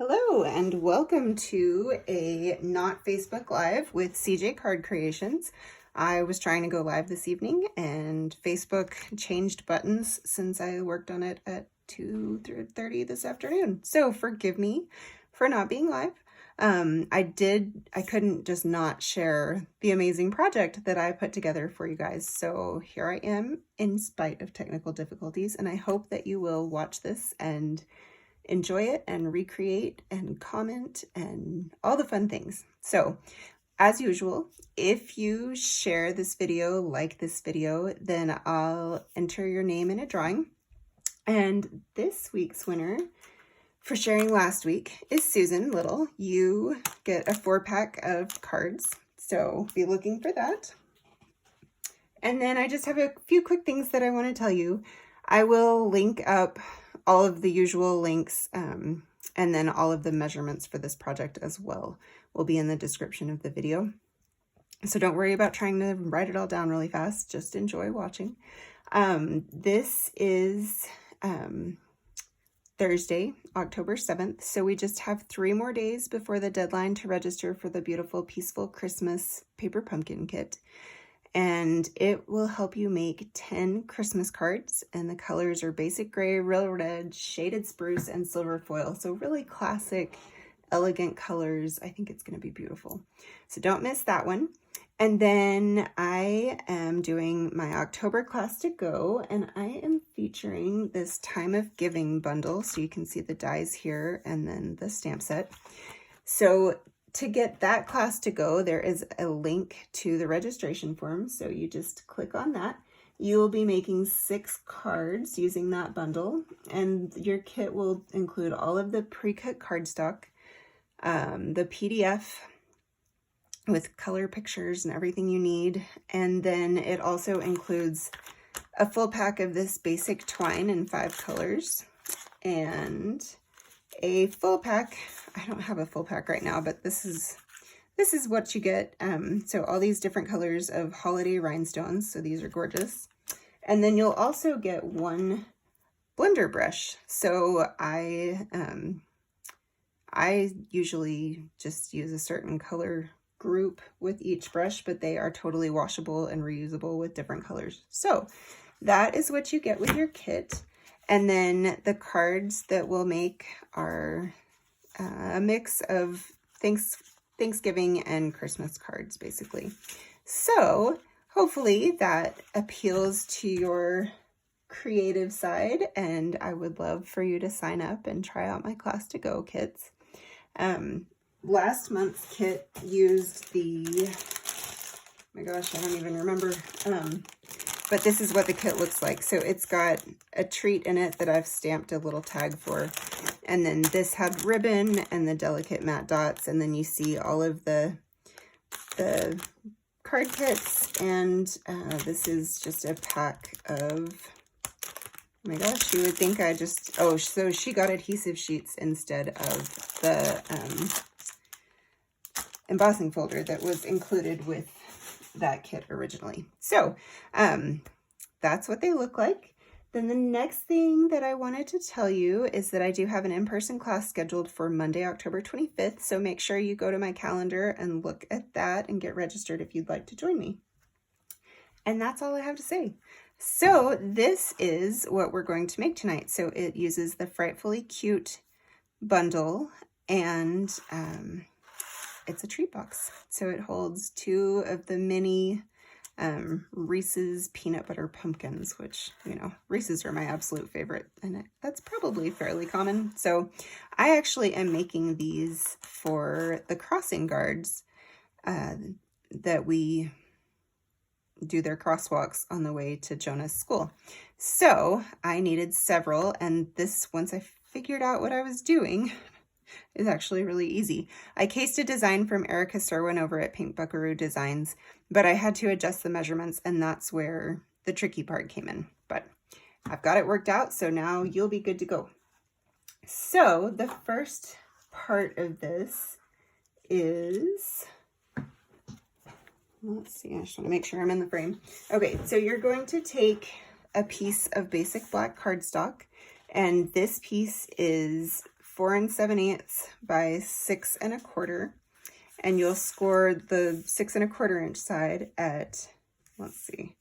Hello and welcome to a not Facebook Live with CJ Card Creations. I was trying to go live this evening and Facebook changed buttons since I worked on it at 2:30 this afternoon. So forgive me for not being live. I couldn't just not share the amazing project that I put together for you guys. So here I am in spite of technical difficulties, and I hope that you will watch this and enjoy it and recreate and comment and all the fun things. So as usual, if you share this video, like this video, then I'll enter your name in a drawing. And this week's winner for sharing last week is Susan Little. You get a 4-pack of cards, so be looking for that. And then I just have a few quick things that I want to tell you. I will link up all of the usual links, and then all of the measurements for this project as well will be in the description of the video. So don't worry about trying to write it all down really fast. Just enjoy watching. This is Thursday, October 7th. So we just have 3 more days before the deadline to register for the beautiful Peaceful Christmas paper pumpkin kit. And it will help you make 10 Christmas cards, and the colors are basic gray, real red, shaded spruce, and silver foil. So really classic, elegant colors. I think it's going to be beautiful. So don't miss that one. And then I am doing my October class to go, and I am featuring this Time of Giving bundle. So you can see the dies here and then the stamp set. So to get that class to go, there is a link to the registration form. So you just click on that. You will be making 6 cards using that bundle, and your kit will include all of the pre-cut cardstock, the PDF with color pictures and everything you need. And then it also includes a full pack of this basic twine in 5 colors and a full pack. I don't have a full pack right now, but this is what you get. So all these different colors of holiday rhinestones. So these are gorgeous. And then you'll also get 1 blender brush. So I usually just use a certain color group with each brush, but they are totally washable and reusable with different colors. So that is what you get with your kit. And then the cards that we'll make are a mix of Thanksgiving and Christmas cards, basically. So hopefully that appeals to your creative side, and I would love for you to sign up and try out my class to go kits. Last month's kit used the, oh my gosh, I don't even remember, but this is what the kit looks like. So it's got a treat in it that I've stamped a little tag for. And then this had ribbon and the delicate matte dots. And then you see all of the card kits. And this is just a pack of, oh my gosh, you would think I just, oh, so she got adhesive sheets instead of the embossing folder that was included with that kit originally. So that's what they look like. Then the next thing that I wanted to tell you is that I do have an in-person class scheduled for Monday, October 25th. So make sure you go to my calendar and look at that and get registered if you'd like to join me. And that's all I have to say. So this is what we're going to make tonight. So it uses the Frightfully Cute bundle, and it's a treat box. So it holds 2 of the mini Reese's peanut butter pumpkins, which, you know, Reese's are my absolute favorite, and that's probably fairly common. So I actually am making these for the crossing guards that we do their crosswalks on the way to Jonah's school. So I needed several, and this, once I figured out what I was doing, is actually really easy. I cased a design from Erica Serwin over at Pink Buckaroo Designs, but I had to adjust the measurements, and that's where the tricky part came in. But I've got it worked out, so now you'll be good to go. So the first part of this is, let's see, I just want to make sure I'm in the frame. Okay, so you're going to take a piece of basic black cardstock, and this piece is 4 7/8 by 6 1/4, and you'll score the 6 1/4 inch side at, let's see,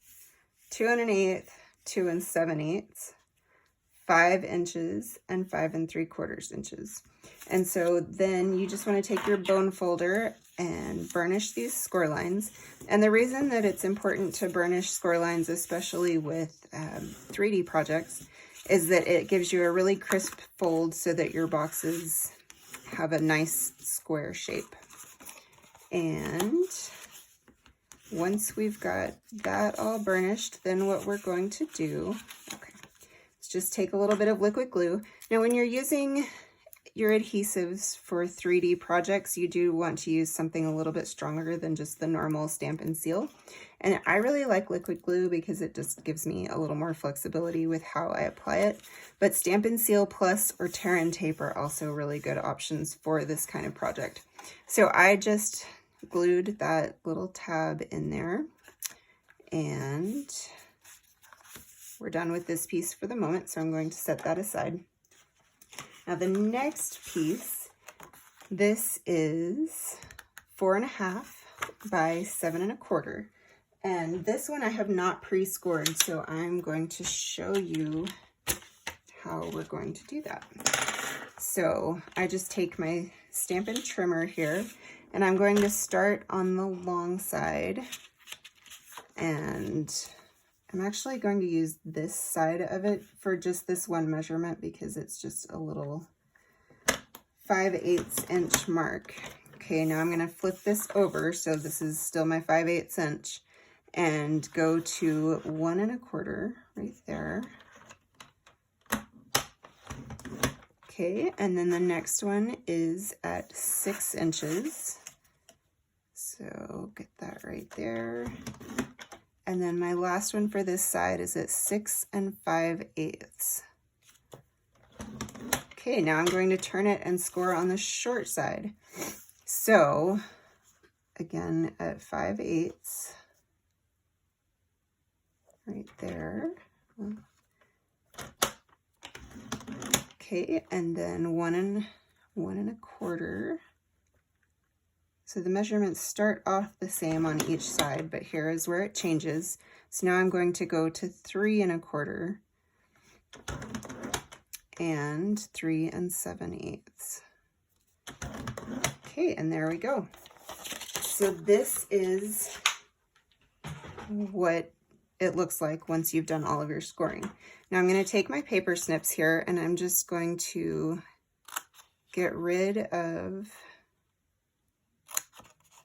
2 1/8, 2 7/8, 5 inches, and 5 3/4 inches. And so then you just want to take your bone folder and burnish these score lines. And the reason that it's important to burnish score lines, especially with 3D projects, is that it gives you a really crisp fold so that your boxes have a nice square shape. And once we've got that all burnished, then what we're going to do, is just take a little bit of liquid glue. Now, when you're using your adhesives for 3D projects, you do want to use something a little bit stronger than just the normal Stamp and Seal. And I really like liquid glue because it just gives me a little more flexibility with how I apply it. But Stamp and Seal Plus or Tear and Tape are also really good options for this kind of project. So I just glued that little tab in there, and we're done with this piece for the moment, so I'm going to set that aside. Now the next piece, this is 4 1/2 by 7 1/4. And this one I have not pre-scored, so I'm going to show you how we're going to do that. So I just take my Stampin' Trimmer here, and I'm going to start on the long side, and I'm actually going to use this side of it for just this one measurement because it's just a little 5/8 inch mark. Okay, now I'm going to flip this over, so this is still my 5/8 inch, and go to 1 1/4 right there. Okay, and then the next one is at 6 inches. So get that right there. And then my last one for this side is at 6 5/8. Okay, now I'm going to turn it and score on the short side. So again, at 5/8, right there. Okay, and then 1 1/4. So the measurements start off the same on each side, but here is where it changes. So now I'm going to go to 3 1/4 and 3 7/8. Okay, and there we go. So this is what it looks like once you've done all of your scoring. Now I'm going to take my paper snips here, and I'm just going to get rid of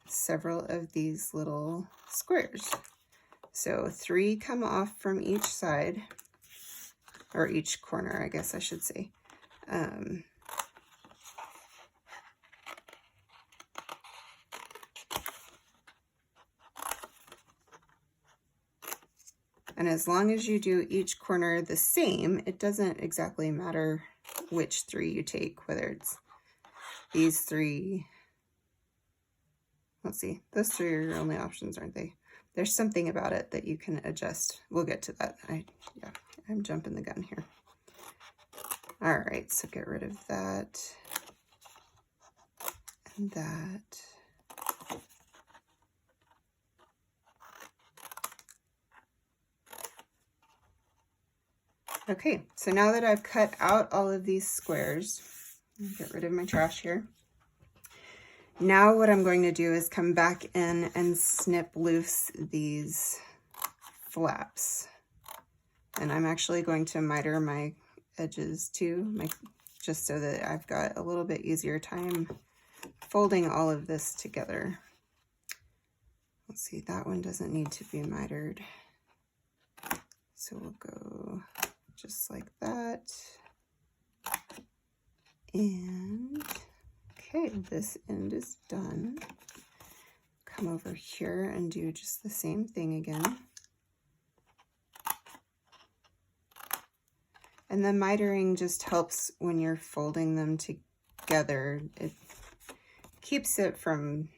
several of these little squares. So 3 come off from each side, or each corner, I guess I should say. And as long as you do each corner the same, it doesn't exactly matter which 3 you take, whether it's these 3. Let's see, those 3 are your only options, aren't they? There's something about it that you can adjust. We'll get to that. I'm jumping the gun here. All right, so get rid of that and that. Okay, so now that I've cut out all of these squares, I'll get rid of my trash here. Now what I'm going to do is come back in and snip loose these flaps. And I'm actually going to miter my edges too, just so that I've got a little bit easier time folding all of this together. Let's see, that one doesn't need to be mitered. So we'll go just like that. And okay, this end is done. Come over here and do just the same thing again. And the mitering just helps when you're folding them together. It keeps it from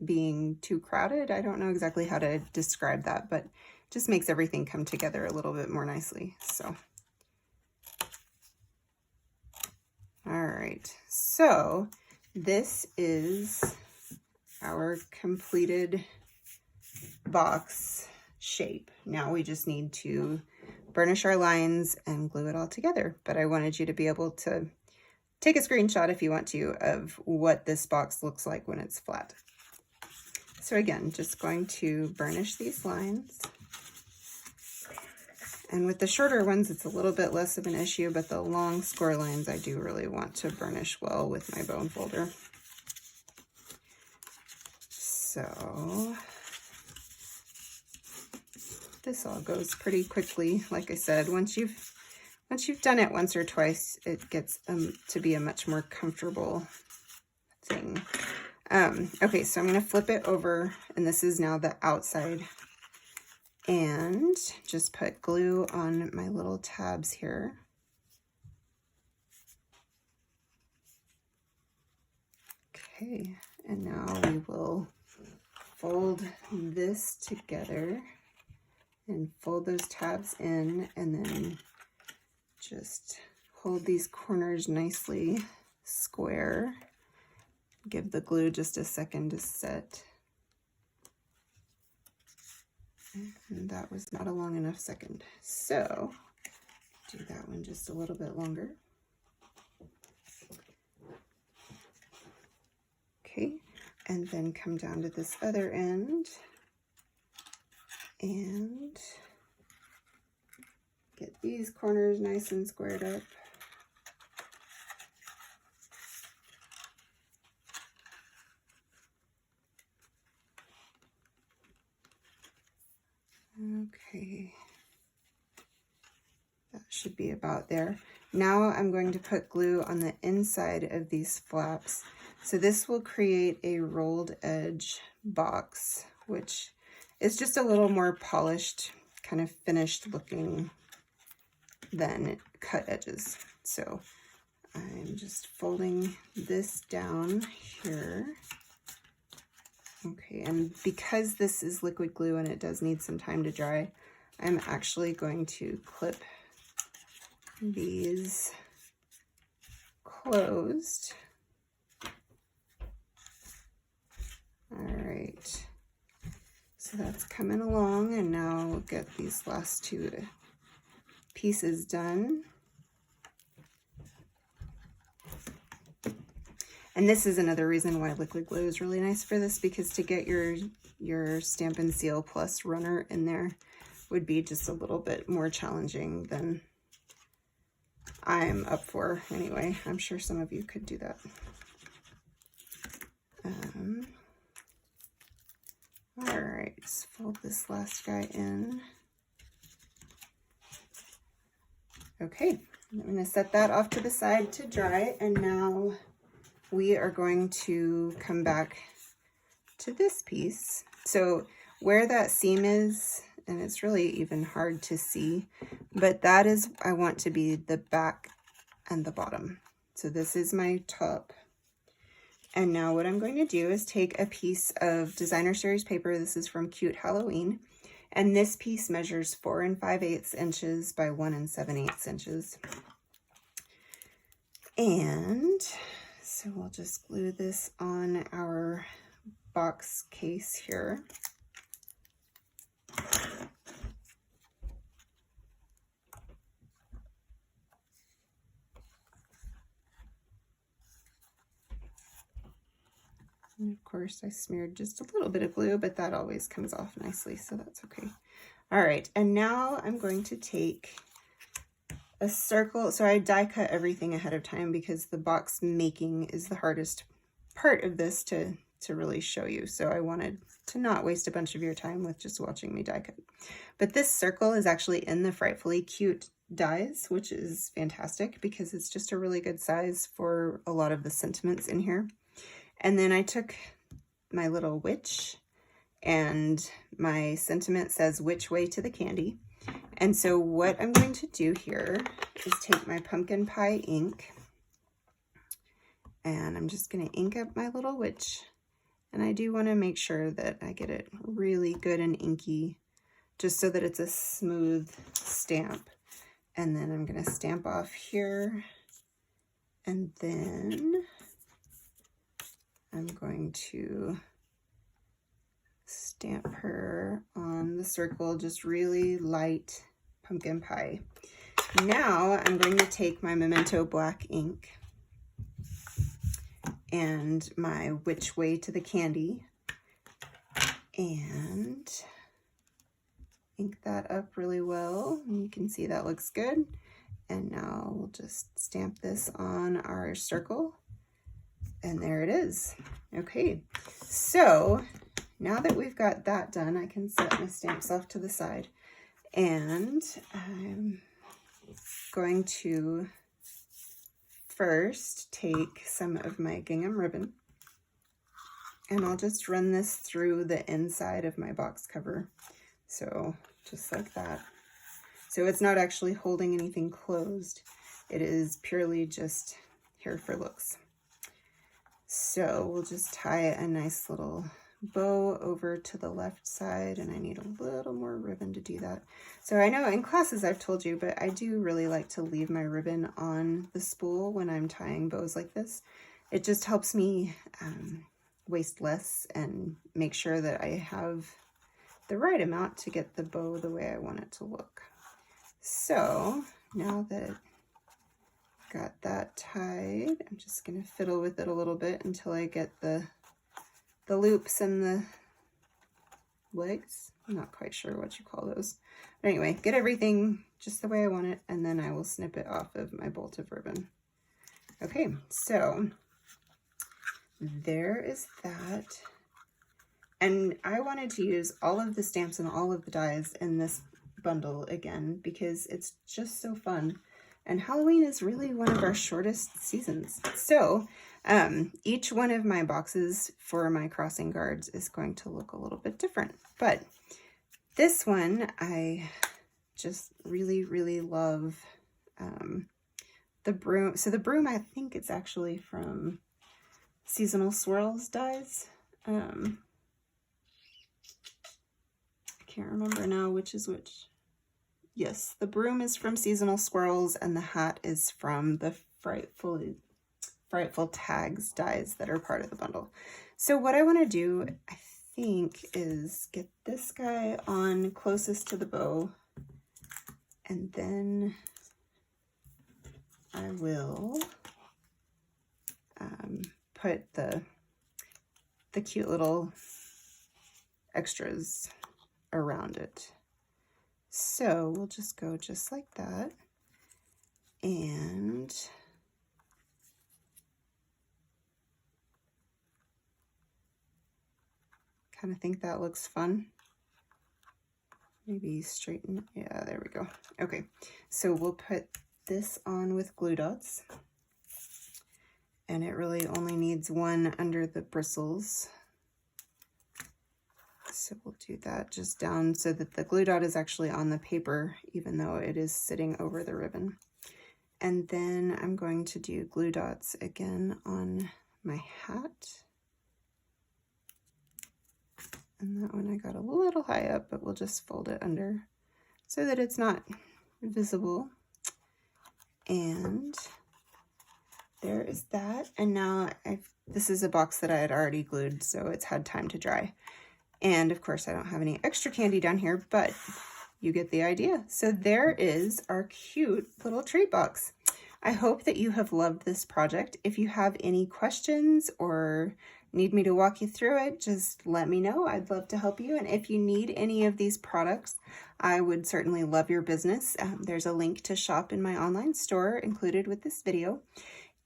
being too crowded. I don't know exactly how to describe that, but just makes everything come together a little bit more nicely. So, All right, so this is our completed box shape. Now we just need to burnish our lines and glue it all together. But I wanted you to be able to take a screenshot if you want to of what this box looks like when it's flat. So again, just going to burnish these lines. And with the shorter ones, it's a little bit less of an issue, but the long score lines, I do really want to burnish well with my bone folder. So this all goes pretty quickly. Like I said, once you've done it once or twice, it gets to be a much more comfortable thing. Okay, so I'm going to flip it over, and this is now the outside, and just put glue on my little tabs here. Okay, and now we will fold this together and fold those tabs in, and then just hold these corners nicely square. Give the glue just a second to set. And that was not a long enough second. So do that one just a little bit longer. Okay, and then come down to this other end and get these corners nice and squared up. Okay, that should be about there. Now I'm going to put glue on the inside of these flaps. So this will create a rolled edge box, which is just a little more polished, kind of finished looking than cut edges. So I'm just folding this down here. Okay, and because this is liquid glue and it does need some time to dry, I'm actually going to clip these closed. All right, so that's coming along, and now we'll get these last two pieces done. And this is another reason why liquid glue is really nice for this, because to get your Stampin' Seal Plus runner in there would be just a little bit more challenging than I'm up for anyway. I'm sure some of you could do that. All right, just fold this last guy in. Okay, I'm going to set that off to the side to dry, and now we are going to come back to this piece. So where that seam is, and it's really even hard to see, but that is, I want to be the back and the bottom. So this is my top. And now what I'm going to do is take a piece of designer series paper. This is from Cute Halloween. And this piece measures 4 5/8 inches by 1 7/8 inches. And so we'll just glue this on our box case here. And of course I smeared just a little bit of glue, but that always comes off nicely, so that's okay. All right, and now I'm going to take a circle. So I die cut everything ahead of time because the box making is the hardest part of this to really show you. So I wanted to not waste a bunch of your time with just watching me die cut. But this circle is actually in the Frightfully Cute dies, which is fantastic because it's just a really good size for a lot of the sentiments in here. And then I took my little witch, and my sentiment says which way to the candy. And so what I'm going to do here is take my pumpkin pie ink, and I'm just going to ink up my little witch. And I do want to make sure that I get it really good and inky, just so that it's a smooth stamp. And then I'm going to stamp off here And then I'm going to stamp her on the circle, just really light pumpkin pie. Now I'm going to take my Memento black ink and my Which Way to the Candy and ink that up really well. And you can see that looks good. And now we'll just stamp this on our circle. And there it is. Okay, so now that we've got that done, I can set my stamps off to the side. And I'm going to first take some of my gingham ribbon, and I'll just run this through the inside of my box cover. So just like that. So it's not actually holding anything closed. It is purely just here for looks. So we'll just tie a nice little bow over to the left side, and I need a little more ribbon to do that. So I know in classes I've told you, but I do really like to leave my ribbon on the spool when I'm tying bows like this. It just helps me waste less and make sure that I have the right amount to get the bow the way I want it to look. So now that got that tied, I'm just going to fiddle with it a little bit until I get the loops and the legs. I'm not quite sure what you call those. But anyway, get everything just the way I want it, and then I will snip it off of my bolt of ribbon. Okay, so there is that. And I wanted to use all of the stamps and all of the dies in this bundle again because it's just so fun. And Halloween is really one of our shortest seasons. So each one of my boxes for my crossing guards is going to look a little bit different. But this one, I just really, really love the broom. So the broom, I think it's actually from Seasonal Swirls dies. I can't remember now which is which. Yes, the broom is from Seasonal Swirls, and the hat is from the Frightful Tags dies that are part of the bundle. So what I want to do, I think, is get this guy on closest to the bow, and then I will put the cute little extras around it. So we'll just go just like that, and kind of think that looks fun. Maybe straighten, yeah, there we go. Okay, so we'll put this on with glue dots, and it really only needs one under the bristles. So we'll do that just down so that the glue dot is actually on the paper, even though it is sitting over the ribbon. And then I'm going to do glue dots again on my hat. And that one I got a little high up, but we'll just fold it under so that it's not visible. And there is that. And now this is a box that I had already glued, so it's had time to dry. And of course I don't have any extra candy down here, but you get the idea. So there is our cute little treat box. I hope that you have loved this project. If you have any questions or need me to walk you through it, just let me know. I'd love to help you. And if you need any of these products, I would certainly love your business. There's a link to shop in my online store included with this video.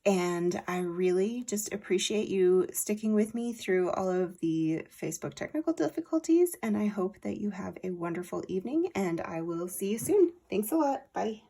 And I really just appreciate you sticking with me through all of the Facebook technical difficulties. And I hope that you have a wonderful evening, and I will see you soon. Thanks a lot. Bye.